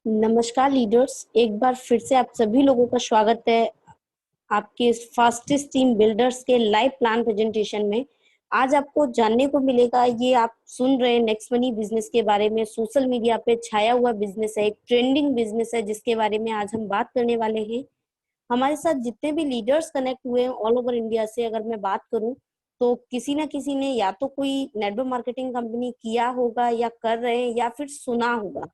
नमस्कार लीडर्स, एक बार फिर से आप सभी लोगों का स्वागत है आपके फास्टेस्ट टीम बिल्डर्स के लाइव प्लान प्रेजेंटेशन में। आज आपको जानने को मिलेगा, ये आप सुन रहे हैं नेक्स्ट मनी बिजनेस के बारे में। सोशल मीडिया पे छाया हुआ बिजनेस है, एक ट्रेंडिंग बिजनेस है जिसके बारे में आज हम बात करने वाले हैं। हमारे साथ जितने भी लीडर्स कनेक्ट हुए हैं ऑल ओवर इंडिया से, अगर मैं बात करूं तो किसी ना किसी ने या तो कोई नेटवर्क मार्केटिंग कंपनी किया होगा या कर रहे हैं या फिर सुना होगा।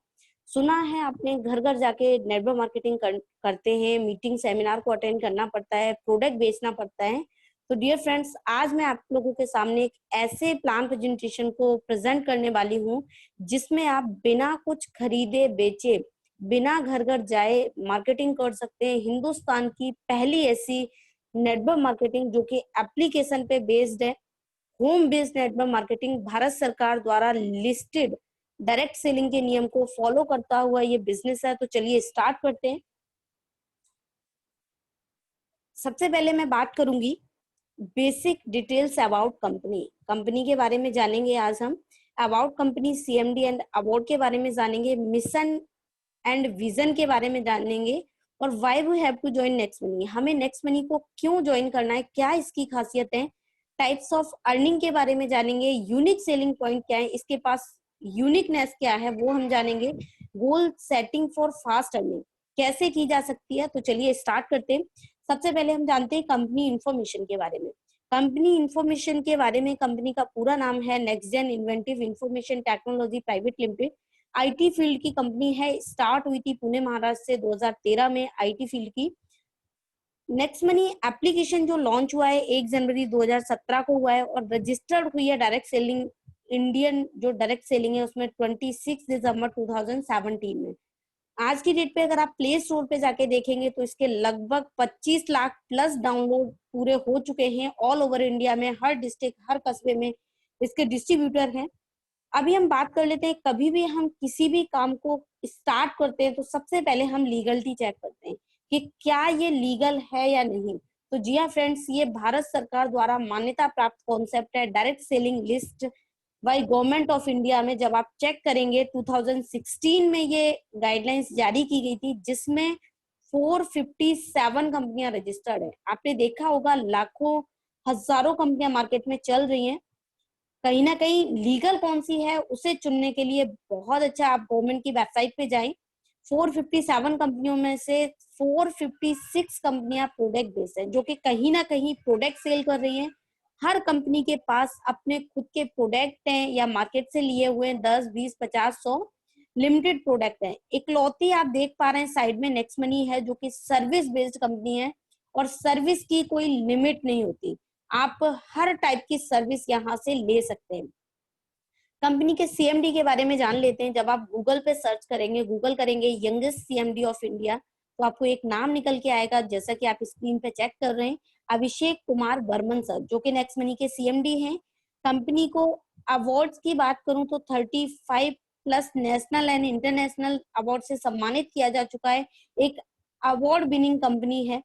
सुना है आपने, घर घर जाके नेटवर्क मार्केटिंग करते हैं, मीटिंग सेमिनार को अटेंड करना पड़ता है, प्रोडक्ट बेचना पड़ता है। तो डियर फ्रेंड्स, आज मैं आप लोगों के सामने एक ऐसे प्लान प्रेजेंटेशन को प्रेजेंट करने वाली हूँ जिसमें आप बिना कुछ खरीदे बेचे, बिना घर घर जाए मार्केटिंग कर सकते हैं। हिंदुस्तान की पहली ऐसी नेटवर्क मार्केटिंग जो कि एप्लीकेशन पे बेस्ड है, home based network marketing, Bharat सरकार द्वारा लिस्टेड डायरेक्ट सेलिंग के नियम को फॉलो करता हुआ ये बिजनेस है। तो चलिए स्टार्ट करते हैं। सबसे पहले मैं बात करूंगी basic details about company. Company के बारे में जानेंगे आज हम। About company, CMD and award के बारे में जानेंगे, मिशन एंड विजन के बारे में जानेंगे, और why we have to join next money, हमें नेक्स्ट मनी को क्यों ज्वाइन करना है, क्या इसकी खासियत है। टाइप्स ऑफ अर्निंग के बारे में जानेंगे, यूनिक सेलिंग पॉइंट क्या है, इसके पास यूनिकनेस क्या है वो हम जानेंगे। Goal setting for fast earning कैसे की जा सकती है। तो चलिए स्टार्ट करते हैं। सबसे पहले हम जानते हैं कंपनी इंफॉर्मेशन के बारे में। कंपनी इंफॉर्मेशन के बारे में, कंपनी का पूरा नाम है next gen inventive information technology private limited. IT field की कंपनी है, स्टार्ट हुई थी पुणे महाराष्ट्र से 2013 में आईटी फील्ड की। नेक्स्ट मनी एप्लीकेशन जो लॉन्च हुआ है 1 जनवरी 2017 को हुआ है, और रजिस्टर्ड हुई है डायरेक्ट सेलिंग, इंडियन जो डायरेक्ट सेलिंग है उसमें 26 दिसंबर 2017 में। आज की डेट पे अगर आप प्ले स्टोर पे जाके देखेंगे तो इसके लगभग 25 लाख प्लस डाउनलोड पूरे हो चुके हैं ऑल ओवर इंडिया में। हर डिस्ट्रिक्ट, हर कस्बे में इसके डिस्ट्रीब्यूटर हैं। अभी हम बात कर लेते हैं, कभी भी हम किसी भी काम को स्टार्ट करते हैं तो सबसे पहले हम लीगलिटी चेक करते हैं कि क्या ये लीगल है या नहीं। तो जी हाँ फ्रेंड्स, ये भारत सरकार द्वारा मान्यता प्राप्त कॉन्सेप्ट है। Direct selling list by government of India में जब आप चेक करेंगे 2016 में ये गाइडलाइंस जारी की गई थी, जिसमें 457 कंपनियां रजिस्टर्ड है। आपने देखा होगा लाखों हजारों कंपनियां मार्केट में चल रही हैं, कहीं ना कहीं लीगल कौन सी है उसे चुनने के लिए बहुत अच्छा आप गवर्नमेंट की वेबसाइट पे जाएं। 457 कंपनियों में से 456 कंपनियां प्रोडक्ट बेस्ड है, जो कि कहीं ना कहीं प्रोडक्ट सेल कर रही हैं। हर कंपनी के पास अपने खुद के प्रोडक्ट हैं या मार्केट से लिए हुए 10, 20, 50, 100 लिमिटेड प्रोडक्ट हैं। इकलौती आप देख पा रहे हैं साइड में नेक्स्ट मनी है, जो कि सर्विस बेस्ड कंपनी है, और सर्विस की कोई लिमिट नहीं होती। आप हर टाइप की सर्विस यहाँ से ले सकते हैं। कंपनी के सीएमडी के बारे में जान लेते हैं। जब आप गूगल पे सर्च करेंगे, गूगल करेंगे यंगेस्ट सीएमडी ऑफ इंडिया, तो आपको एक नाम निकल के आएगा, जैसा कि आप स्क्रीन पे चेक कर रहे हैं, अभिषेक कुमार बर्मन सर, जो कि नेक्स्ट मनी के सीएमडी हैं। कंपनी को अवार्ड्स की बात करूं तो 35 plus national and international award से सम्मानित किया जा चुका है। एक अवार्ड विनिंग कंपनी है,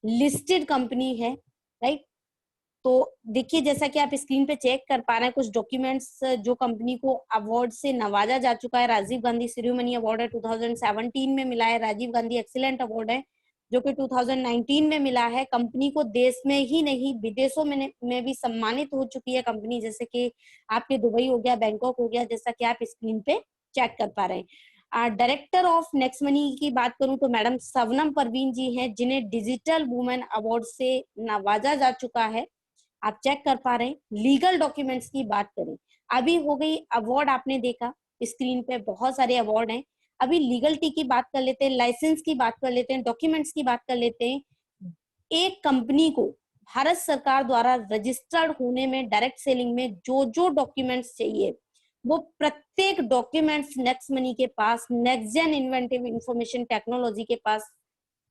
लिस्टेड कंपनी है, राइट। तो देखिए, जैसा कि आप स्क्रीन पे चेक कर पा रहे हैं, कुछ डॉक्यूमेंट्स जो कंपनी को अवार्ड से नवाजा जा चुका है। राजीव गांधी शिरोमणि अवार्ड है, 2017 में मिला है। राजीव गांधी एक्सीलेंट अवार्ड है, जो कि 2019 में मिला है। कंपनी को देश में ही नहीं विदेशों में भी सम्मानित हो चुकी है कंपनी, जैसे कि आपके दुबई हो गया, बैंकॉक हो गया, जैसा कि आप स्क्रीन पे चेक कर पा रहे हैं। डायरेक्टर ऑफ नेक्स्ट मनी की बात करूं तो मैडम शबनम परवीन जी हैं, जिन्हें डिजिटल वुमेन अवार्ड से नवाजा जा चुका है। आप चेक कर पा रहे हैं। लीगल डॉक्यूमेंट्स की बात करें, अभी हो गई अवार्ड, आपने देखा स्क्रीन पे बहुत सारे अवार्ड हैं। अभी लीगलिटी की बात कर लेते हैं, लाइसेंस की बात कर लेते हैं, डॉक्यूमेंट्स की बात कर लेते हैं। एक कंपनी को भारत सरकार द्वारा रजिस्टर्ड होने में, डायरेक्ट सेलिंग में जो जो डॉक्यूमेंट्स चाहिए, वो प्रत्येक डॉक्यूमेंट्स नेक्स्ट मनी के पास, next gen inventive information technology के पास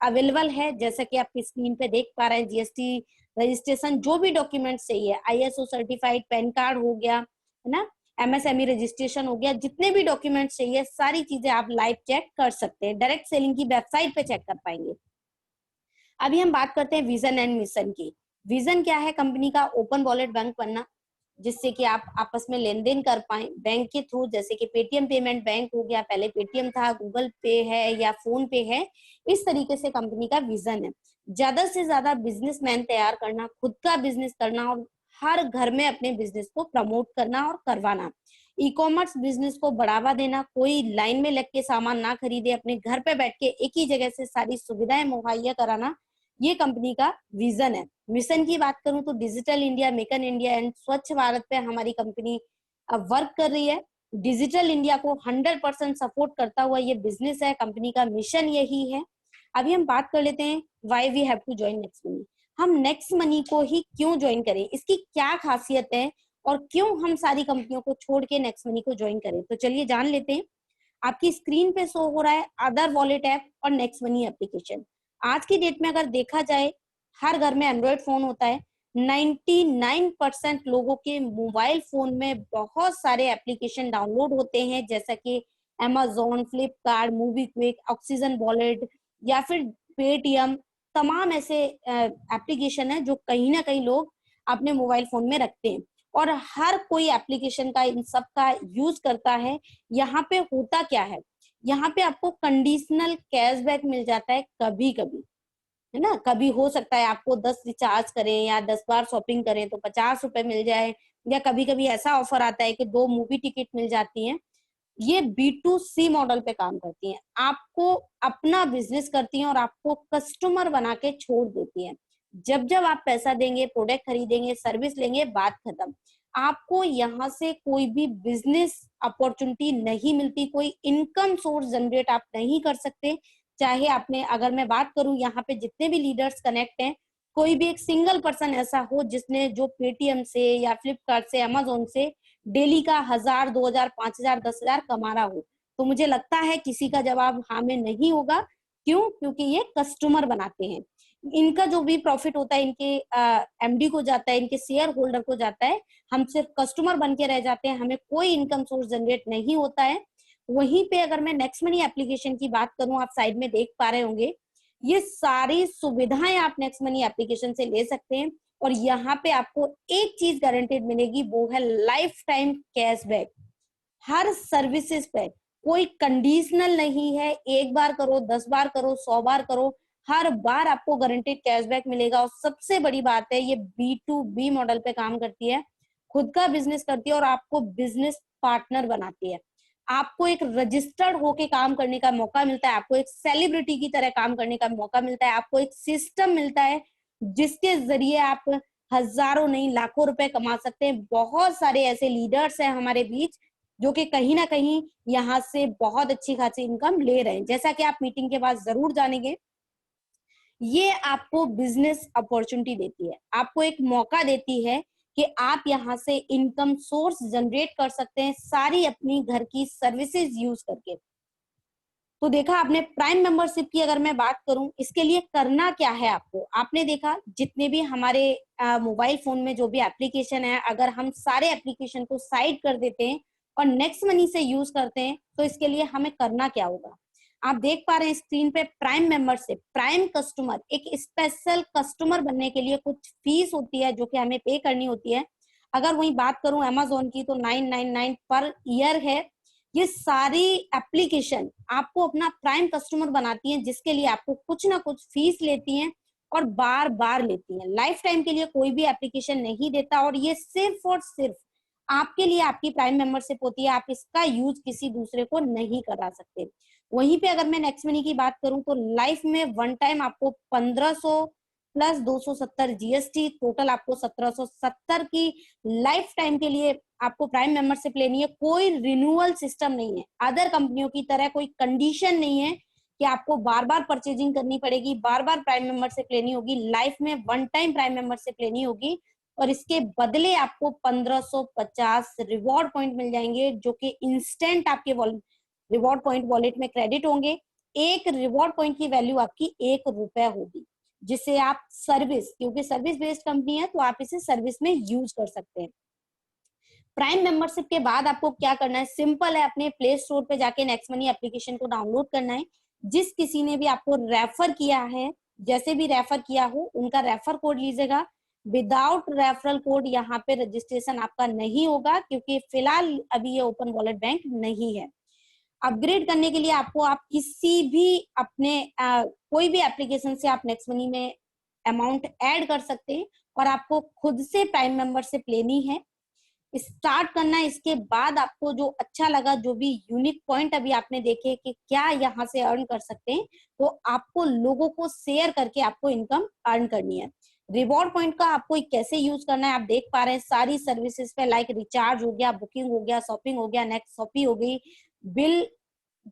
अवेलेबल है। जैसा कि आप स्क्रीन पे देख पा रहे हैं, जीएसटी रजिस्ट्रेशन, जो भी डॉक्यूमेंट्स चाहिए, आईएसओ सर्टिफाइड पैन कार्ड हो गया, है ना, एमएसएमई रजिस्ट्रेशन हो गया, जितने भी डॉक्यूमेंट्स चाहिए सारी चीजें आप लाइव चेक कर सकते हैं, डायरेक्ट सेलिंग की वेबसाइट पे चेक कर पाएंगे। अभी हम बात करते हैं विजन एंड मिशन की। विजन क्या है कंपनी का? ओपन वॉलेट बैंक बनना। जिससे कि आप आपस में लेन देन कर पाए बैंक के थ्रू, जैसे कि पेटीएम पेमेंट बैंक हो गया, पहले पेटीएम था, गूगल पे है या फोन पे है। इस तरीके से कंपनी का विजन है, ज्यादा से ज्यादा बिजनेसमैन तैयार करना, खुद का बिजनेस करना और हर घर में अपने बिजनेस को प्रमोट करना और करवाना, ई कॉमर्स बिजनेस को बढ़ावा देना, कोई लाइन में लग के सामान ना खरीदे, अपने घर पे बैठ के एक ही जगह से सारी सुविधाएं मुहैया कराना, ये कंपनी का विजन है। मिशन की बात करूं तो digital India, make in India and स्वच्छ भारत पे हमारी कंपनी अब वर्क कर रही है। डिजिटल इंडिया को 100% सपोर्ट करता हुआ ये बिजनेस है, कंपनी का मिशन यही है। अभी हम बात कर लेते हैं why we have to join next money. हम नेक्स्ट मनी को ही क्यों ज्वाइन करें, इसकी क्या खासियत है और क्यों हम सारी कंपनियों को छोड़ के नेक्स्ट मनी को ज्वाइन करें, तो चलिए जान लेते हैं। आपकी स्क्रीन पे शो हो रहा है अदर वॉलेट ऐप और नेक्स्ट मनी एप्लीकेशन। आज की डेट में अगर देखा जाए, हर घर में एंड्रॉइड फोन होता है। 99% लोगों के मोबाइल फोन में बहुत सारे एप्लीकेशन डाउनलोड होते हैं, जैसा कि Amazon, Flipkart, movie quick, oxygen wallet या फिर पेटीएम। तमाम ऐसे एप्लीकेशन है जो कहीं ना कहीं लोग अपने मोबाइल फोन में रखते हैं और हर कोई एप्लीकेशन का इन सब का यूज करता है। यहाँ पे होता क्या है, यहाँ पे आपको कंडीशनल कैशबैक मिल जाता है कभी कभी, है ना। कभी हो सकता है आपको 10 रिचार्ज करें या 10 बार शॉपिंग करें तो 50 रुपए मिल जाए, या कभी कभी ऐसा ऑफर आता है कि 2 मूवी टिकट मिल जाती हैं। ये B2C मॉडल पे काम करती हैं, आपको अपना बिजनेस करती हैं और आपको कस्टमर बना के छोड़ देती हैं। जब जब आप पैसा देंगे, प्रोडक्ट खरीदेंगे, सर्विस लेंगे, बात खत्म। आपको यहाँ से कोई भी बिजनेस अपॉर्चुनिटी नहीं मिलती, कोई इनकम सोर्स जनरेट आप नहीं कर सकते। चाहे आपने, अगर मैं बात करूं यहाँ पे जितने भी लीडर्स कनेक्ट हैं, कोई भी एक सिंगल पर्सन ऐसा हो जिसने जो पेटीएम से या फ्लिपकार्ट से, अमेजोन से डेली का 1000, 2000, 5000, 10,000 कमा रहा हो, तो मुझे लगता है किसी का जवाब हाँ में नहीं होगा। क्यों? क्योंकि ये कस्टमर बनाते हैं। इनका जो भी प्रॉफिट होता है इनके एमडी को जाता है, इनके शेयर होल्डर को जाता है। हम सिर्फ कस्टमर बन के रह जाते हैं, हमें कोई इनकम सोर्स जनरेट नहीं होता है। वहीं पे अगर मैं नेक्स्ट मनी एप्लीकेशन की बात करूं, आप साइड में देख पा रहे होंगे, ये सारी सुविधाएं आप नेक्स्ट मनी एप्लीकेशन से ले सकते हैं। और यहाँ पे आपको एक चीज गारंटेड मिलेगी, वो है लाइफ टाइम कैशबैक। हर सर्विसेज पे कोई कंडीशनल नहीं है, एक बार करो, 10 बार करो, 100 बार करो, हर बार आपको गारंटेड कैशबैक मिलेगा। और सबसे बड़ी बात है, ये B2B मॉडल पे काम करती है, खुद का बिजनेस करती है और आपको बिजनेस पार्टनर बनाती है। आपको एक रजिस्टर्ड होके काम करने का मौका मिलता है, आपको एक सेलिब्रिटी की तरह काम करने का मौका मिलता है, आपको एक सिस्टम मिलता है जिसके जरिए आप हजारों नहीं लाखों रुपए कमा सकते हैं। बहुत सारे ऐसे लीडर्स हैं हमारे बीच जो कि कहीं ना कहीं यहाँ से बहुत अच्छी खासी इनकम ले रहे हैं। जैसा कि आप मीटिंग के बाद जरूर जानेंगे, ये आपको बिजनेस अपॉर्चुनिटी देती है, आपको एक मौका देती है कि आप यहाँ से इनकम सोर्स जनरेट कर सकते हैं, सारी अपनी घर की सर्विसेज यूज करके। तो देखा आपने प्राइम मेंबरशिप की, अगर मैं बात करूं इसके लिए करना क्या है आपको, आपने देखा जितने भी हमारे मोबाइल फोन में जो भी एप्लीकेशन है, अगर हम सारे एप्लीकेशन को साइड कर देते हैं और नेक्स्ट मनी से यूज करते हैं, तो इसके लिए हमें करना क्या होगा। आप देख पा रहे हैं स्क्रीन पे प्राइम मेंबरशिप, प्राइम कस्टमर, एक स्पेशल कस्टमर बनने के लिए कुछ फीस होती है जो कि हमें पे करनी होती है। अगर वही बात करूं अमेजोन की तो 999 पर ईयर है। ये सारी एप्लीकेशन आपको अपना प्राइम कस्टमर बनाती हैं, जिसके लिए आपको कुछ ना कुछ फीस लेती हैं और बार बार लेती हैं। लाइफ टाइम के लिए कोई भी एप्लीकेशन नहीं देता और ये सिर्फ और सिर्फ आपके लिए आपकी प्राइम मेंबरशिप होती है, आप इसका यूज किसी दूसरे को नहीं करा सकते। वहीं पे अगर मैं नेक्स्ट मनी की बात करूं तो लाइफ में वन टाइम आपको 1500 प्लस 270 जीएसटी, टोटल आपको 1770 की लाइफ टाइम के लिए आपको प्राइम मेंबरशिप लेनी है। कोई रिन्यूअल सिस्टम नहीं है, अदर कंपनियों की तरह कोई कंडीशन नहीं है कि आपको बार बार परचेजिंग करनी पड़ेगी, बार बार प्राइम मेंबरशिप लेनी होगी। लाइफ में वन टाइम प्राइम मेंबरशिप लेनी होगी और इसके बदले आपको 1550 रिवॉर्ड पॉइंट मिल जाएंगे, जो कि इंस्टेंट आपके रिवॉर्ड पॉइंट वॉलेट में क्रेडिट होंगे। एक रिवॉर्ड पॉइंट की वैल्यू आपकी 1 रुपए होगी, जिसे आप सर्विस, क्योंकि सर्विस बेस्ड कंपनी है तो आप इसे सर्विस में यूज कर सकते हैं। प्राइम मेंबरशिप के बाद आपको क्या करना है, सिंपल है, अपने प्ले स्टोर पे जाके नेक्स्ट मनी एप्लीकेशन को डाउनलोड करना है। जिस किसी ने भी आपको रेफर किया है, जैसे भी रेफर किया हो, उनका रेफर कोड लीजिएगा। विदाउट रेफरल कोड यहाँ पे रजिस्ट्रेशन आपका नहीं होगा, क्योंकि फिलहाल अभी ये ओपन वॉलेट बैंक नहीं है। अपग्रेड करने के लिए आपको आप किसी भी अपने कोई भी एप्लीकेशन से आप नेक्स्ट मनी में अमाउंट ऐड कर सकते हैं, और आपको खुद से प्राइम मेंबरशिप लेनी है, स्टार्ट करना है। इसके बाद आपको जो अच्छा लगा, जो भी यूनिक पॉइंट अभी आपने देखे कि क्या यहाँ से अर्न कर सकते हैं, तो आपको लोगों को शेयर करके आपको इनकम अर्न करनी है। रिवॉर्ड पॉइंट का आपको कैसे यूज करना है आप देख पा रहे हैं। सारी सर्विसेज पे लाइक रिचार्ज हो गया, बुकिंग हो गया, शॉपिंग हो गया, नेक्स्ट शॉपिंग हो गई, बिल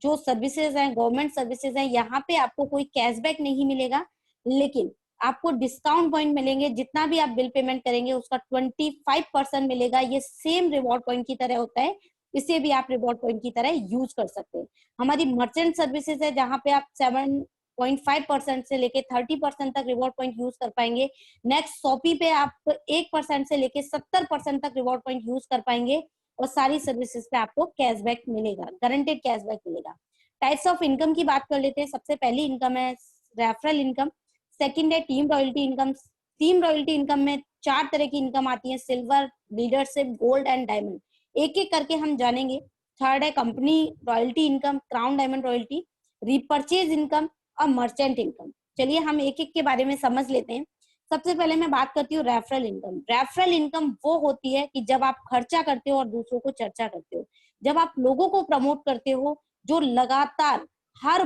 जो सर्विसेज हैं, गवर्नमेंट सर्विसेज हैं, यहाँ पे आपको कोई कैशबैक नहीं मिलेगा, लेकिन आपको डिस्काउंट पॉइंट मिलेंगे। जितना भी आप बिल पेमेंट करेंगे उसका 25% मिलेगा। ये सेम रिवॉर्ड पॉइंट की तरह होता है, इसे भी आप रिवॉर्ड पॉइंट की तरह यूज कर सकते हैं। हमारी मर्चेंट सर्विसेज है, जहां पे आप 7.5% से लेके 30% तक रिवॉर्ड पॉइंट यूज कर पाएंगे। नेक्स्ट शॉपी पे आप 1% से लेके 70% तक रिवॉर्ड पॉइंट यूज कर पाएंगे, और सारी सर्विसेज पे आपको कैशबैक मिलेगा, गारंटेड कैशबैक मिलेगा। टाइप्स ऑफ इनकम की बात कर लेते हैं। सबसे पहली इनकम है रेफरल इनकम, सेकंड है team royalty income. Team royalty income में 4 तरह की इनकम आती है, silver, leadership, gold and diamond. एक एक करके हम जानेंगे। थर्ड है company royalty income, crown diamond royalty, repurchase income और मर्चेंट इनकम। चलिए हम एक एक के बारे में समझ लेते हैं। सबसे पहले मैं बात करती हूँ रेफरल इनकम। रेफरल इनकम वो होती है कि जब आप खर्चा करते हो और दूसरों को चर्चा करते हो, जब आप लोगों को प्रमोट करते हो, जो लगातार हर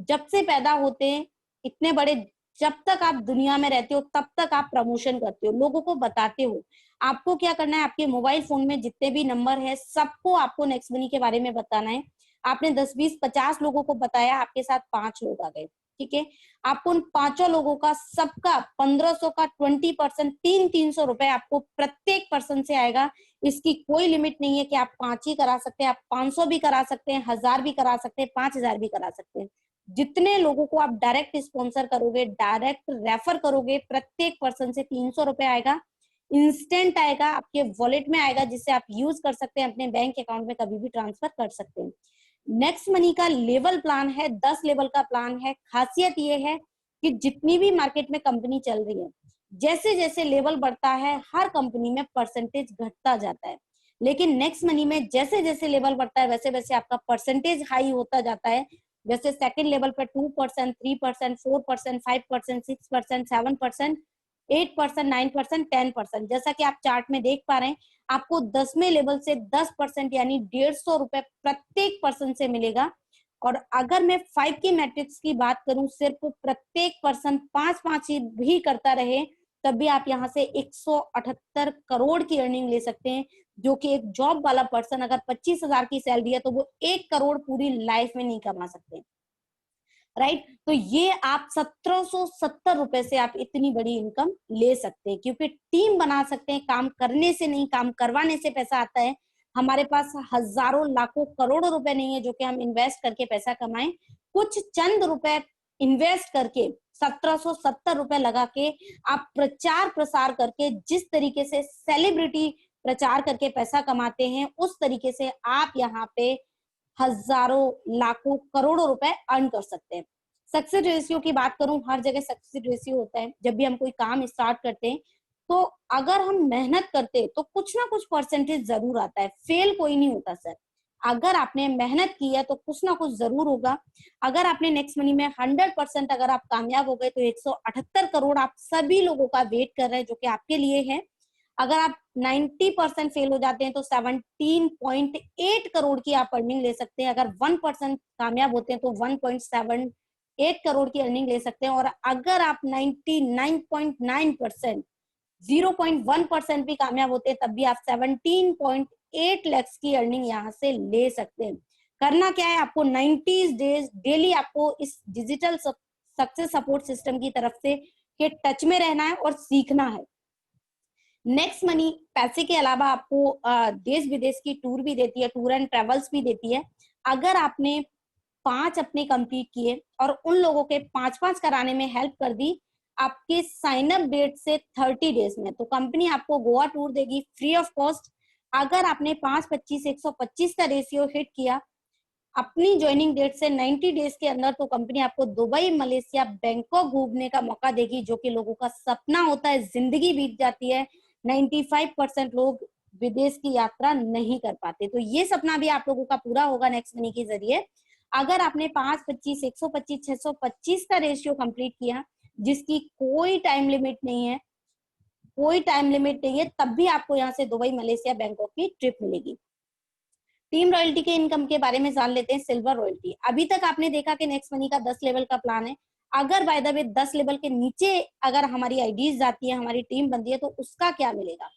जब से पैदा होते हैं इतने बड़े, जब तक आप दुनिया में रहते हो तब तक आप प्रमोशन करते हो, लोगों को बताते हो। आपको क्या करना है, आपके मोबाइल फोन में जितने भी नंबर है सबको आपको नेक्स्ट मनी के बारे में बताना है। आपने 10, 20, 50 लोगों को बताया, आपके साथ 5 लोग आ गए, ठीक है। आपको उन 5 लोगों का सबका 1500 का 20%, 300 रुपए आपको प्रत्येक पर्सन से आएगा। इसकी कोई लिमिट नहीं है कि आप 5 ही करा सकते हैं, आप 500 भी करा सकते हैं, 1000 भी करा सकते हैं, 5000 भी करा सकते हैं। जितने लोगों को आप डायरेक्ट स्पॉन्सर करोगे, डायरेक्ट रेफर करोगे, प्रत्येक पर्सन से 300 रुपए आएगा, इंस्टेंट आएगा, आपके वॉलेट में आएगा, जिससे आप यूज कर सकते हैं, अपने बैंक अकाउंट में कभी भी ट्रांसफर कर सकते हैं। नेक्स्ट मनी का लेवल प्लान है, 10 लेवल का प्लान है। खासियत ये है कि जितनी भी मार्केट में कंपनी चल रही है, जैसे जैसे लेवल बढ़ता है हर कंपनी में परसेंटेज घटता जाता है, लेकिन नेक्स्ट मनी में जैसे जैसे लेवल बढ़ता है वैसे वैसे आपका परसेंटेज हाई होता जाता है। जैसे सेकंड लेवल पर 2%, 3%, 4%, 5%, 6%, 7%, 8%, 9%, 10%। जैसा कि आप चार्ट में देख पा रहे हैं, आपको 10वें लेवल से 10% यानी 150 रुपए प्रत्येक पर्सन से मिलेगा। और अगर मैं 5 की मैट्रिक्स की बात करूं, सिर्फ प्रत्येक पर्सन 5-5 ही भी करता रहे, तब भी आप यहाँ से 178 करोड़ की अर्निंग ले सकते हैं, जो कि एक जॉब वाला पर्सन अगर 25,000 की सैलरी है तो वो 1 करोड़ पूरी लाइफ में नहीं कमा सकते, राइट। तो ये आप 1770 रुपए से आप इतनी बड़ी इनकम ले सकते हैं, क्योंकि टीम बना सकते हैं। काम करने से नहीं, काम करवाने से पैसा आता है। हमारे पास हजारों, लाखों, करोड़ों रुपए नहीं है जो कि हम इन्वेस्ट करके पैसा कमाएं। कुछ चंद रुपए इन्वेस्ट करके 1770 रुपए लगा के आप प्रचार प्रसार करके, जिस तरीके से सेलिब्रिटी प्रचार करके पैसा कमाते हैं, उस तरीके से आप यहाँ पे हजारों, लाखों, करोड़ों रुपए अर्न कर सकते हैं। सक्सेस रेशियो की बात करूं, हर जगह सक्सेस रेशियो होता है। जब भी हम कोई काम स्टार्ट करते हैं तो अगर हम मेहनत करते हैं तो कुछ ना कुछ परसेंटेज जरूर आता है, फेल कोई नहीं होता सर। अगर आपने मेहनत की है तो कुछ ना कुछ जरूर होगा। अगर आपने नेक्स्ट मनी में 100% अगर आप कामयाब हो गए तो 178 करोड़ आप सभी लोगों का वेट कर रहे हैं, जो कि आपके लिए है। अगर आप 90% फेल हो जाते हैं तो 17.8 करोड़ की आप अर्निंग ले सकते हैं। अगर 1% कामयाब होते हैं तो 1.78 करोड़ की अर्निंग ले सकते हैं। और अगर आप 99.9%, 0.1% भी कामयाब होते हैं, तब भी आप 17.8 लाख की अर्निंग यहाँ से ले सकते हैं। करना क्या है, आपको 90 डेज डेली आपको इस डिजिटल सक्सेस सपोर्ट सिस्टम की तरफ से के टच में रहना है और सीखना है। नेक्स्ट मनी पैसे के अलावा आपको देश विदेश की टूर भी देती है, टूर एंड ट्रेवल्स भी देती है। अगर आपने 5 अपने कंप्लीट किए और उन लोगों के 5-5 कराने में हेल्प कर दी, आपके साइन अप डेट से 30 डेज में, तो कंपनी आपको गोवा टूर देगी फ्री ऑफ कॉस्ट। अगर आपने 5-25, 125 का रेशियो हिट किया अपनी ज्वाइनिंग डेट से 90 डेज के अंदर तो कंपनी आपको दुबई, मलेशिया, बैंकॉक घूमने का मौका देगी, जो कि लोगों का सपना होता है। जिंदगी बीत जाती है, 95% लोग विदेश की यात्रा नहीं कर पाते। तो ये सपना भी आप लोगों का पूरा होगा नेक्स्ट मनी के जरिए। अगर आपने 525, 125, 625 का रेशियो कंप्लीट किया, जिसकी कोई टाइम लिमिट नहीं है, कोई टाइम लिमिट नहीं है, तब भी आपको यहाँ से दुबई, मलेशिया, बैंकॉक की ट्रिप मिलेगी। टीम रॉयल्टी के इनकम के बारे में जान लेते हैं। सिल्वर रॉयल्टी, अभी तक आपने देखा कि नेक्स्ट मनी का 10 लेवल का प्लान है। अगर बाय द वे 10 लेवल के नीचे अगर हमारी आईडीज जाती है, हमारी टीम बनती है, तो उसका क्या मिलेगा?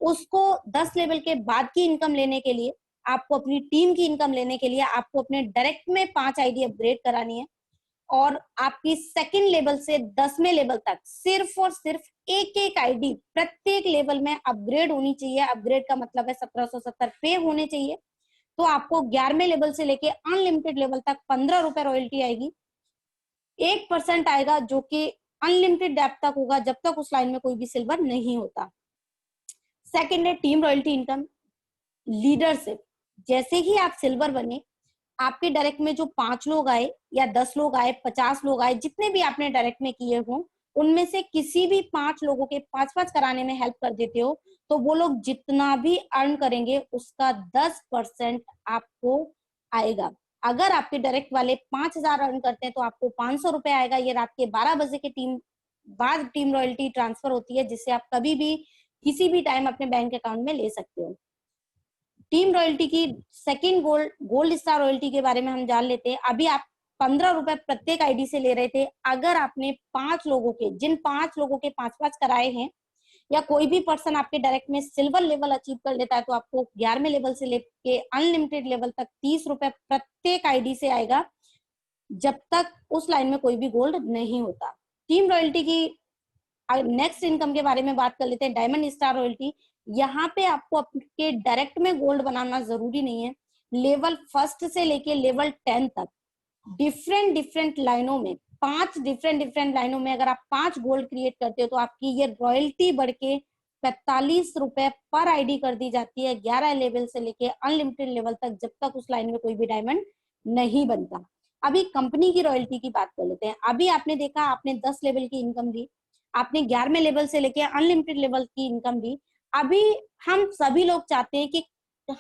उसको 10 लेवल के बाद की इनकम लेने के लिए, आपको अपनी टीम की इनकम लेने के लिए, आपको अपने डायरेक्ट में 5 आईडी अपग्रेड करानी है, और आपकी सेकंड लेवल से 10वें लेवल तक सिर्फ और सिर्फ एक एक आईडी प्रत्येक लेवल में अपग्रेड होनी चाहिए। अपग्रेड का मतलब है 1770 पे होने चाहिए। तो आपको 11वें लेवल से लेके अनलिमिटेड लेवल तक 15 रुपए रॉयल्टी आएगी। 1% आएगा जो कि अनलिमिटेड डेप्थ तक होगा, जब तक उस लाइन में कोई भी सिल्वर नहीं होता। सेकेंड है टीम रॉयल्टी इनकम। लीडरशिप, जैसे ही आप सिल्वर बने, आपके डायरेक्ट में जो 5 लोग आए या 10 लोग आए, 50 लोग आए, जितने भी आपने डायरेक्ट में किए हो, उनमें से किसी भी 5 लोगों के 5-5 कराने में हेल्प कर देते हो, तो वो लोग जितना भी अर्न करेंगे उसका 10% आपको आएगा। अगर आपके डायरेक्ट वाले 5,000 अर्न करते हैं तो आपको 500 रुपए आएगा। ये रात के 12 बजे के बाद टीम रॉयल्टी ट्रांसफर होती है, जिससे आप कभी भी किसी भी टाइम अपने बैंक अकाउंट में ले सकते हो। टीम रॉयल्टी की सेकंड गोल्ड स्टार रॉयल्टी के बारे में हम जान लेते हैं। अभी आप 15 रुपए प्रत्येक आईडी से ले रहे थे। अगर आपने 5 लोगों के, जिन 5 लोगों के 5-5 कराए हैं, या कोई भी पर्सन आपके डायरेक्ट में सिल्वर लेवल अचीव कर लेता है, तो आपको 11वें लेवल से लेके अनलिमिटेड लेवल तक 30 रुपए प्रत्येक आईडी से आएगा, जब तक उस लाइन में कोई भी गोल्ड नहीं होता। टीम रॉयल्टी की नेक्स्ट इनकम के बारे में बात कर लेते हैं। डायमंड स्टार रॉयल्टी, यहाँ पे आपको आपके डायरेक्ट में गोल्ड बनाना जरूरी नहीं है। लेवल 1 से लेके लेवल 10 तक डिफरेंट डिफरेंट लाइनों में, 5 डिफरेंट लाइनों में अगर आप 5 गोल्ड क्रिएट करते हो, तो आपकी ये रॉयल्टी बढ़ के 45 रुपए पर आईडी कर दी जाती है, 11 लेवल से लेके अनलिमिटेड लेवल तक, जब तक उस लाइन में कोई भी डायमंड नहीं बनता। अभी कंपनी की रॉयल्टी की बात कर लेते हैं। अभी आपने देखा, आपने 10 लेवल की इनकम दी, आपने 11वें लेवल से लेके अनलिमिटेड लेवल की इनकम दी। अभी हम सभी लोग चाहते हैं कि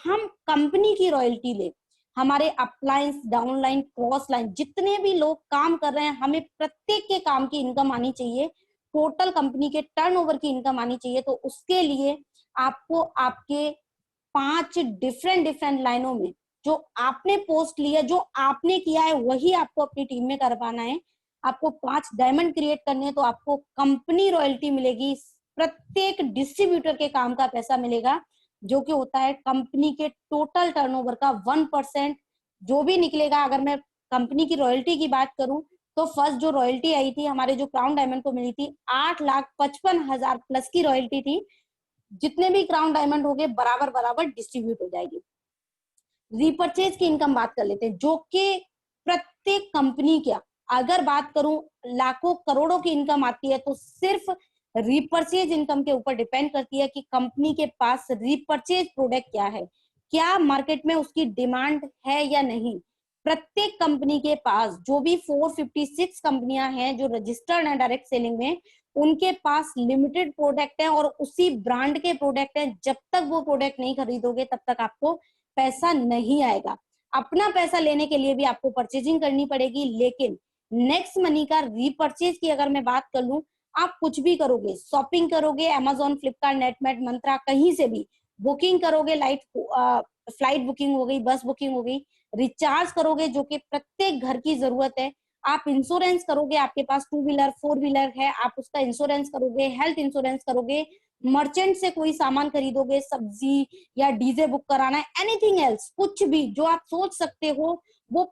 हम कंपनी की रॉयल्टी ले। हमारे अपलाइंस, डाउनलाइन, क्रॉस लाइन, जितने भी लोग काम कर रहे हैं, हमें प्रत्येक के काम की इनकम आनी चाहिए, टोटल कंपनी के टर्नओवर की इनकम आनी चाहिए। तो उसके लिए आपको आपके 5 डिफरेंट लाइनों में जो आपने पोस्ट लिया, जो आपने किया है, वही आपको अपनी टीम में करवाना है। आपको 5 डायमंड क्रिएट करने हैं, तो आपको कंपनी रॉयल्टी मिलेगी। प्रत्येक डिस्ट्रीब्यूटर के काम का पैसा मिलेगा, जो कि होता है कंपनी के टोटल टर्नओवर का 1%। जो भी निकलेगा, अगर मैं कंपनी की रॉयल्टी की बात करूं, तो फर्स्ट जो रॉयल्टी आई थी, हमारे जो क्राउन डायमंड को मिली थी, 8,55,000 प्लस की रॉयल्टी थी। जितने भी क्राउन डायमंड हो गए, बराबर बराबर डिस्ट्रीब्यूट हो जाएगी। रीपर्चेज की इनकम बात कर लेते हैं, जो कि प्रत्येक कंपनी क्या, अगर बात करूं लाखों करोड़ों की इनकम आती है, तो सिर्फ रीपर्चेज इनकम के ऊपर डिपेंड करती है कि कंपनी के पास रीपर्चेज प्रोडक्ट क्या है, क्या मार्केट में उसकी डिमांड है या नहीं। प्रत्येक कंपनी के पास, जो भी 456 कंपनियां हैं जो रजिस्टर्ड है डायरेक्ट सेलिंग में, उनके पास लिमिटेड प्रोडक्ट है और उसी ब्रांड के प्रोडक्ट है। जब तक वो प्रोडक्ट नहीं खरीदोगे, तब तक आपको पैसा नहीं आएगा। अपना पैसा लेने के लिए भी आपको परचेजिंग करनी पड़ेगी। लेकिन नेक्स्ट मनी का रीपर्चेज की अगर मैं बात कर लूं, आप कुछ भी करोगे, शॉपिंग करोगे, अमेजोन, फ्लिपकार्ट, नेटमेट, मंत्रा, कहीं से भी बुकिंग करोगे, फ्लाइट बुकिंग हो गई, बस बुकिंग हो गई, रिचार्ज करोगे, जो कि प्रत्येक घर की जरूरत है। आप इंश्योरेंस करोगे, आपके पास 2 व्हीलर 4 व्हीलर है, आप उसका इंश्योरेंस करोगे, हेल्थ इंश्योरेंस करोगे, मर्चेंट से कोई सामान खरीदोगे, सब्जी या डीजे बुक कराना है, एनीथिंग एल्स, कुछ भी जो आप सोच सकते हो, वो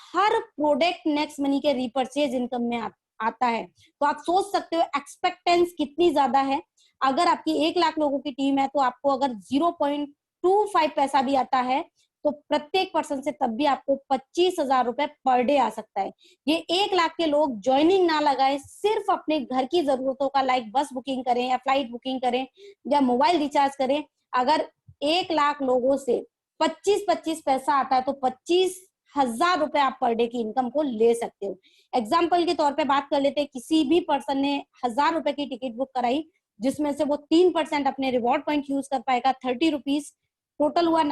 हर प्रोडक्ट नेक्स्ट मनी के रीपर्चेज इनकम में आता है। तो आप सोच सकते हो एक्सपेक्टेंस कितनी ज्यादा है। अगर आपकी 1 लाख लोगों की टीम है, तो आपको अगर 0.25 पैसा भी आता है, तो प्रत्येक पर्सन से तब भी आपको 25,000 रुपए पर डे आ सकता है। ये 1 लाख के लोग ज्वाइनिंग ना लगाए, सिर्फ अपने घर की जरूरतों का, लाइक बस बुकिंग करें या फ्लाइट बुकिंग करें या मोबाइल रिचार्ज करें। अगर 1 लाख लोगों से 25-25 पैसा आता है, तो 1000 रुपए आप पर डे की इनकम को ले सकते हो। एग्जाम्पल के तौर पे बात कर लेते हैं, किसी भी पर्सन ने 1000 रुपए की टिकट बुक कराई, जिसमें से वो 3% अपने रिवॉर्ड पॉइंट यूज कर पाएगा, 30 रुपीज, टोटल हुआ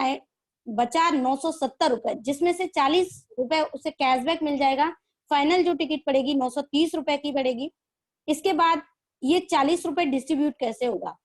बचा 970 रुपए, जिसमें से 40 रुपए उसे कैशबैक मिल जाएगा। फाइनल जो टिकट पड़ेगी 930 रुपए की पड़ेगी। इसके बाद ये 40 रुपए डिस्ट्रीब्यूट कैसे होगा?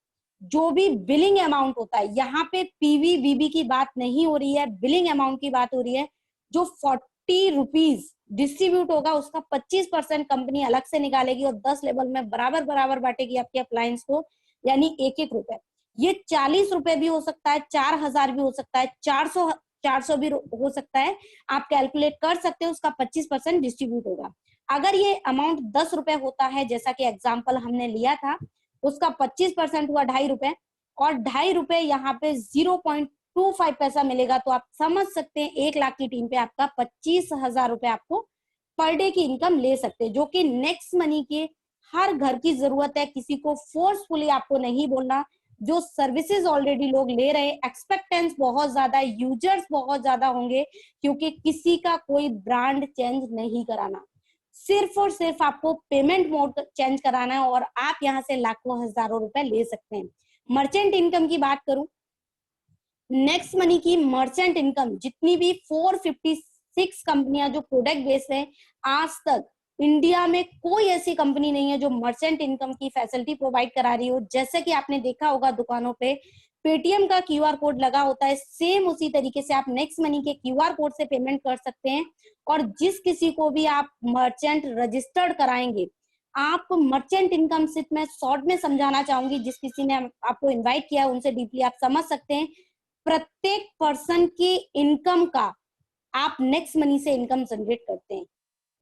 जो भी बिलिंग अमाउंट होता है, यहाँ पे पीवी वीबी की बात नहीं हो रही है, बिलिंग अमाउंट की बात हो रही है। जो 40 रुपीज डिस्ट्रीब्यूट होगा उसका 25% कंपनी अलग से निकालेगी और 10 लेवल में बराबर बराबर बांटेगी आपके अप्लायंस को, यानी 1-1 रुपए। ये 40 रुपए भी हो सकता है, 4000 भी हो सकता है, 400 भी हो सकता है। आप कैलकुलेट कर सकते हो, उसका 25% डिस्ट्रीब्यूट होगा। अगर ये अमाउंट 10 रुपए होता है, जैसा कि एग्जाम्पल हमने लिया था, उसका 25% हुआ 2.5 रुपए, और 2.5 रुपए यहाँ पे 0.25 पैसा मिलेगा। तो आप समझ सकते हैं 1 लाख की टीम पे आपका 25,000 रुपए आपको पर डे की इनकम ले सकते हैं, जो कि नेक्स्ट मनी के हर घर की जरूरत है। किसी को फोर्सफुली आपको नहीं बोलना, जो सर्विसेज ऑलरेडी लोग ले रहे हैं, एक्सपेक्टेंस बहुत ज्यादा है, यूजर्स बहुत ज्यादा होंगे, क्योंकि किसी का कोई ब्रांड चेंज नहीं कराना, सिर्फ और सिर्फ आपको पेमेंट मोड चेंज कराना है और आप यहाँ से लाखों हजारों रुपए ले सकते हैं। मर्चेंट इनकम की बात करूं, नेक्स्ट मनी की मर्चेंट इनकम जितनी भी 456 कंपनियां जो प्रोडक्ट बेस्ड है, आज तक इंडिया में कोई ऐसी कंपनी नहीं है जो मर्चेंट इनकम की फैसिलिटी प्रोवाइड करा रही हो। जैसे कि आपने देखा होगा दुकानों पे पेटीएम का क्यूआर कोड लगा होता है, सेम उसी तरीके से आप नेक्स्ट मनी के क्यूआर कोड से पेमेंट कर सकते हैं। और जिस किसी को भी आप मर्चेंट रजिस्टर्ड कराएंगे, आप मर्चेंट इनकम सिर्फ मैं शॉर्ट में समझाना चाहूंगी, जिस किसी ने आपको इन्वाइट किया उनसे डीपली आप समझ सकते हैं। प्रत्येक पर्सन की इनकम का आप नेक्स्ट मनी से इनकम जनरेट करते हैं।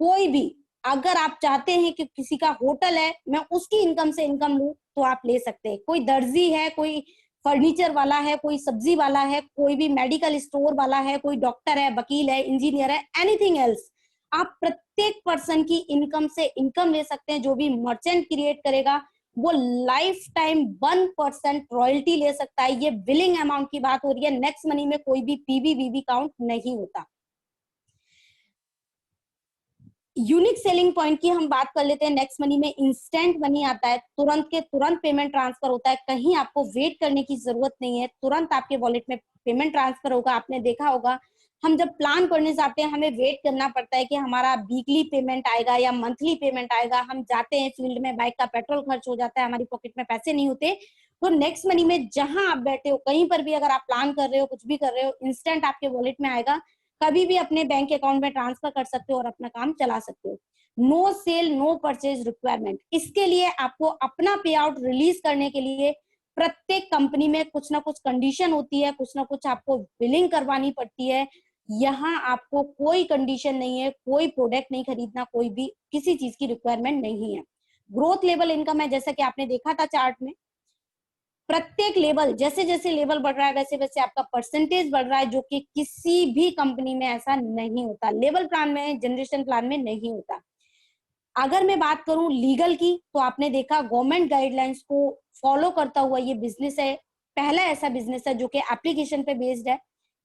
कोई भी, अगर आप चाहते हैं कि किसी का होटल है, मैं उसकी इनकम से इनकम लूं, तो आप ले सकते हैं। कोई दर्जी है, कोई फर्नीचर वाला है, कोई सब्जी वाला है, कोई भी मेडिकल स्टोर वाला है, कोई डॉक्टर है, वकील है, इंजीनियर है, एनीथिंग एल्स, आप प्रत्येक पर्सन की इनकम से इनकम ले सकते हैं। जो भी मर्चेंट क्रिएट करेगा वो लाइफ टाइम 1% रॉयल्टी ले सकता है। ये बिलिंग अमाउंट की बात हो रही है, नेक्स्ट मनी में कोई भी पीवी वीवी काउंट नहीं होता। यूनिक सेलिंग पॉइंट की हम बात कर लेते हैं। नेक्स्ट मनी में इंस्टेंट मनी आता है, तुरंत के तुरंत पेमेंट ट्रांसफर होता है, कहीं आपको वेट करने की जरूरत नहीं है, तुरंत आपके वॉलेट में पेमेंट ट्रांसफर होगा। आपने देखा होगा हम जब प्लान करने जाते हैं हमें वेट करना पड़ता है कि हमारा वीकली पेमेंट आएगा या मंथली पेमेंट आएगा। हम जाते हैं फील्ड में, बाइक का पेट्रोल खर्च हो जाता है, हमारी पॉकेट में पैसे नहीं होते। तो नेक्स्ट मनी में जहां आप बैठे हो, कहीं पर भी अगर आप प्लान कर रहे हो, कुछ भी कर रहे हो, इंस्टेंट आपके वॉलेट में आएगा, कभी भी अपने बैंक अकाउंट में ट्रांसफर कर सकते हो और अपना काम चला सकते हो। No sale no purchase requirement, इसके लिए आपको अपना पे आउट रिलीज करने के लिए प्रत्येक कंपनी में कुछ ना कुछ कंडीशन होती है, कुछ ना कुछ आपको बिलिंग करवानी पड़ती है। यहाँ आपको कोई कंडीशन नहीं है, कोई प्रोडक्ट नहीं खरीदना, कोई भी किसी चीज की रिक्वायरमेंट नहीं है। ग्रोथ लेवल इनकम है, जैसा कि आपने देखा था चार्ट में, प्रत्येक लेवल जैसे जैसे लेवल बढ़ रहा है वैसे वैसे आपका परसेंटेज बढ़ रहा है, जो कि किसी भी कंपनी में ऐसा नहीं होता, लेवल प्लान में, जनरेशन प्लान में नहीं होता। अगर मैं बात करूं लीगल की, तो आपने देखा गवर्नमेंट गाइडलाइंस को फॉलो करता हुआ ये बिजनेस है, पहला ऐसा बिजनेस है जो कि एप्लीकेशन पे बेस्ड है।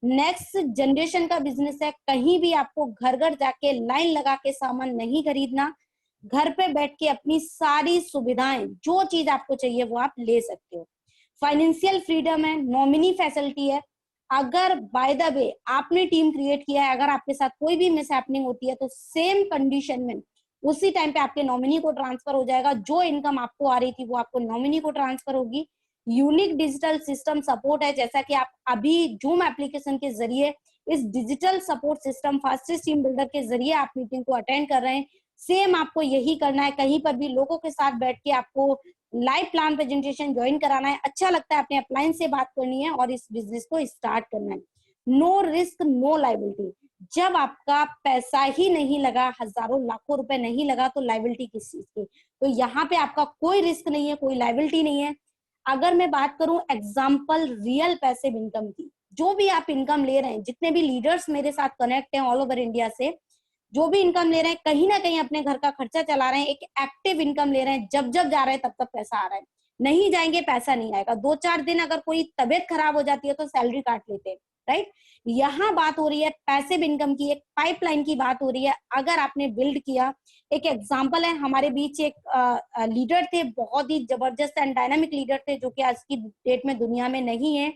नेक्स्ट जनरेशन का बिजनेस है, कहीं भी आपको घर घर जाके लाइन लगा के सामान नहीं खरीदना, घर पे बैठ के अपनी सारी सुविधाएं, जो चीज आपको चाहिए वो आप ले सकते हो। फाइनेंशियल फ्रीडम है, नॉमिनी फैसिलिटी है। अगर बाय द वे आपने टीम क्रिएट किया है, अगर आपके साथ कोई भी मिसहैपनिंग होती है, तो सेम कंडीशन में उसी टाइम पे आपके नॉमिनी को ट्रांसफर हो जाएगा। जो इनकम आपको आ रही थी वो आपको नॉमिनी को ट्रांसफर होगी। यूनिक डिजिटल सिस्टम सपोर्ट है, जैसा कि आप अभी जूम एप्लीकेशन के जरिए इस digital support system fastest team builder के जरिए आप मीटिंग को अटेंड कर रहे हैं। सेम आपको यही करना है, कहीं पर भी लोगों के साथ बैठ के आपको लाइव प्लान प्रेजेंटेशन ज्वाइन कराना है, अच्छा लगता है, अपने अपलाइन से बात करनी है और इस बिजनेस को स्टार्ट करना है। नो रिस्क नो लाइबिलिटी, जब आपका पैसा ही नहीं लगा, हजारों लाखों रुपए नहीं लगा, तो लाइबिलिटी किस चीज की? तो यहाँ पे आपका कोई रिस्क नहीं है, कोई लाइबिलिटी नहीं है। अगर मैं बात करूं एग्जाम्पल रियल पैसिव इनकम की, जो भी आप इनकम ले रहे हैं, जितने भी लीडर्स मेरे साथ कनेक्ट हैं ऑल ओवर इंडिया से, जो भी इनकम ले रहे हैं, कहीं ना कहीं अपने घर का खर्चा चला रहे हैं, एक एक्टिव इनकम ले रहे हैं, जब जब जा रहे हैं तब तब पैसा आ रहा है, नहीं जाएंगे पैसा नहीं आएगा। 2-4 दिन अगर कोई तबीयत खराब हो जाती है तो सैलरी काट लेते हैं, राइट। यहाँ बात हो रही है पैसिव इनकम की, एक पाइपलाइन की बात हो रही है। अगर आपने बिल्ड किया, एक एग्जांपल है, हमारे बीच एक लीडर थे, बहुत ही जबरदस्त एंड डायनामिक लीडर थे, जो कि आज की डेट में दुनिया में नहीं है।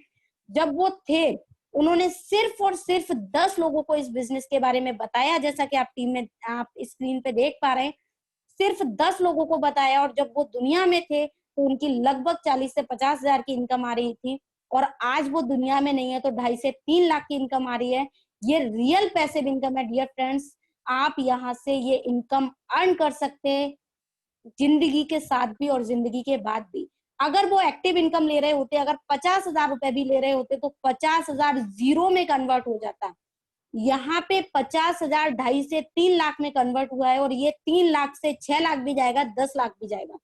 जब वो थे, उन्होंने सिर्फ और सिर्फ 10 लोगों को इस बिजनेस के बारे में बताया, जैसा कि आप टीम में आप स्क्रीन पे देख पा रहे हैं, सिर्फ 10 लोगों को बताया, और जब वो दुनिया में थे तो उनकी लगभग 40 से 50 हजार की इनकम आ रही थी, और आज वो दुनिया में नहीं है तो 2.5 से 3 लाख की इनकम आ रही है। ये रियल पैसिव इनकम है डियर फ्रेंड्स। आप यहाँ से ये इनकम अर्न कर सकते हैं जिंदगी के साथ भी और जिंदगी के बाद भी। अगर वो एक्टिव इनकम ले रहे होते, अगर 50,000 रुपए भी ले रहे होते, तो 50,000 जीरो में कन्वर्ट हो जाता। यहाँ पे 50,000 2.5 से 3 लाख में कन्वर्ट हुआ है, और ये 3 लाख से 6 लाख भी जाएगा, 10 लाख भी जाएगा।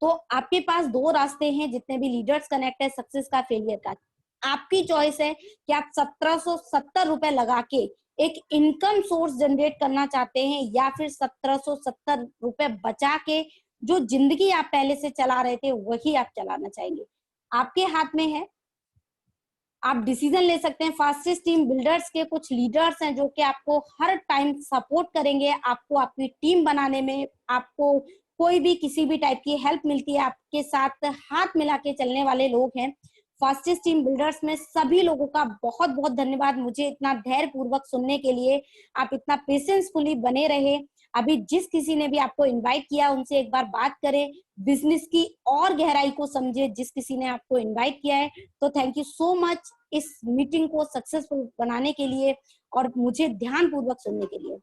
तो आपके पास दो रास्ते हैं, जितने भी लीडर्स कनेक्ट है, सक्सेस का, फेलियर का। आपकी चॉइस है कि आप 1770 रुपए लगा के एक इनकम सोर्स जनरेट करना चाहते हैं, या फिर 1770 रुपए बचा के जो जिंदगी आप पहले से चला रहे थे वही आप चलाना चाहेंगे। आपके हाथ में है, आप डिसीजन ले सकते हैं। फास्टेस्ट टीम बिल्डर्स के कुछ लीडर्स हैं जो कि आपको हर टाइम सपोर्ट करेंगे, आपको आपकी टीम बनाने में, आपको कोई भी किसी भी टाइप की हेल्प मिलती है, आपके साथ हाथ मिला के चलने वाले लोग हैं। फास्टेस्ट टीम बिल्डर्स में सभी लोगों का बहुत बहुत धन्यवाद मुझे इतना धैर्य पूर्वक सुनने के लिए। आप इतना पेशेंसफुली बने रहे। अभी जिस किसी ने भी आपको इनवाइट किया उनसे एक बार बात करें, बिजनेस की और गहराई को समझे जिस किसी ने आपको इनवाइट किया है। तो थैंक यू सो मच इस मीटिंग को सक्सेसफुल बनाने के लिए और मुझे ध्यान पूर्वक सुनने के लिए।